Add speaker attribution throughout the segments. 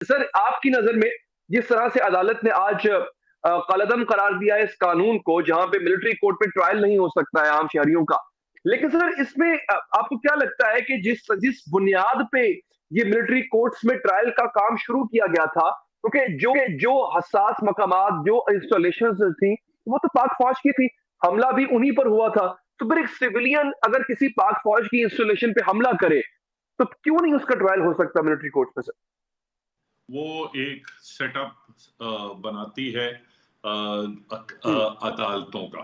Speaker 1: Sir, आपकी नज़र में जिस तरह से अदालत ने आज कलअदम करार दिया है इस कानून को, जहाँ पे मिलिट्री कोर्ट में ट्रायल नहीं हो सकता है आम शहरियों का। लेकिन सर, इसमें आपको क्या लगता है कि जिस जिस बुनियाद पे ये मिलिट्री कोर्ट्स में ट्रायल का काम शुरू किया गया था, क्योंकि जो हसास मकामात, जो इंस्टॉलेशंस थी, वो तो पाक फौज की थी, हमला भी उन्हीं पर हुआ था। तो फिर एक सिविलियन अगर किसी पाक फौज की इंस्टॉलेशन पे हमला करे, तो क्यों नहीं उसका ट्रायल हो सकता मिलिट्री कोर्ट में सर?
Speaker 2: वो एक सेटअप बनाती है
Speaker 1: हुँ,
Speaker 2: अदालतों का,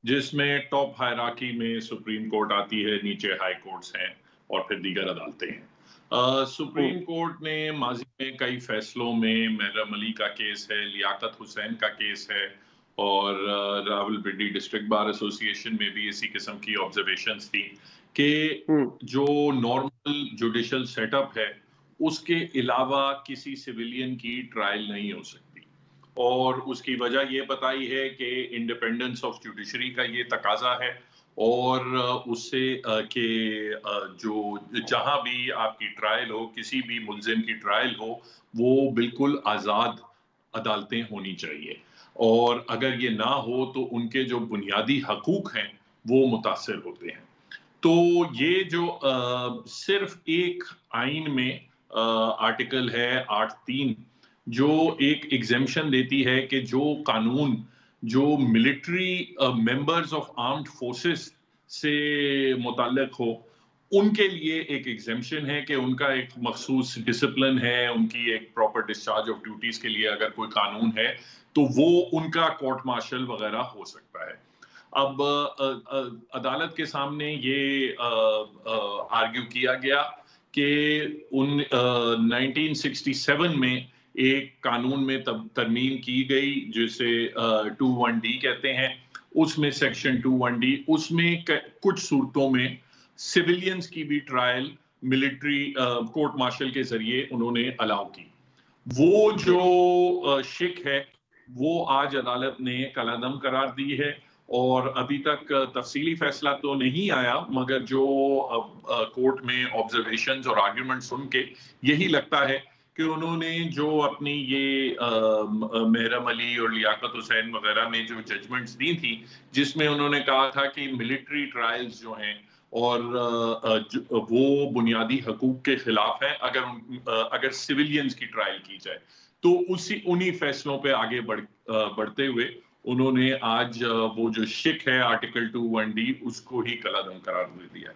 Speaker 2: जिसमें टॉप हायरार्की में सुप्रीम कोर्ट आती है, नीचे हाई कोर्ट्स हैं और फिर दीगर अदालतें हैं।
Speaker 1: हुँ,
Speaker 2: सुप्रीम कोर्ट ने माजी में कई फैसलों में मेहरम अली का केस है, लियाकत हुसैन का केस है और रावलपिंडी डिस्ट्रिक्ट बार एसोसिएशन में भी इसी किस्म की ऑब्जर्वेशंस थी कि
Speaker 1: हुँ,
Speaker 2: जो नॉर्मल जुडिशल सेटअप है उसके अलावा किसी सिविलियन की ट्रायल नहीं हो सकती और उसकी वजह ये बताई है कि इंडिपेंडेंस ऑफ जुडिशरी का ये तकाजा है और उससे कि जो जहां भी आपकी ट्रायल हो, किसी भी मुलजिम की ट्रायल हो, वो बिल्कुल आज़ाद अदालतें होनी चाहिए और अगर ये ना हो तो उनके जो बुनियादी हकूक हैं वो मुतासर होते हैं। तो ये जो सिर्फ एक आइन में आर्टिकल है 8(3) जो एक एग्जेम्पशन देती है कि जो कानून जो military members of armed forces से मुताल्लिक हो उनके लिए एक एग्जेम्पशन है कि उनका एक मखसूस डिसिप्लिन है, उनकी एक प्रॉपर डिस्चार्ज ऑफ ड्यूटीज के लिए अगर कोई कानून है तो वो उनका कोर्ट मार्शल वगैरह हो सकता है। अब अदालत के सामने ये आर्ग्यू किया गया कि 1967 में एक कानून में तरमीम की गई जिसे 21D कहते हैं। उसमें सेक्शन 21D उसमें कुछ सूरतों में सिविलियंस की भी ट्रायल मिलिट्री कोर्ट मार्शल के जरिए उन्होंने अलाउ की। वो जो शिक है वो आज अदालत ने कलअदम करार दी है और अभी तक तफसीली फैसला तो नहीं आया मगर जो कोर्ट में ऑब्जर्वेशंस और आर्ग्यूमेंट सुन के यही लगता है कि उन्होंने जो अपनी ये मेहरम अली और लियाकत हुसैन वगैरह में जो जजमेंट्स दी थी जिसमें उन्होंने कहा था कि मिलिट्री ट्रायल्स जो हैं और वो बुनियादी हकूक के खिलाफ है अगर सिविलियंस की ट्रायल की जाए तो उन्हीं फैसलों पे आगे बढ़ते हुए उन्होंने आज वो जो शिक है आर्टिकल 21D उसको ही कलअदम करार दे दिया।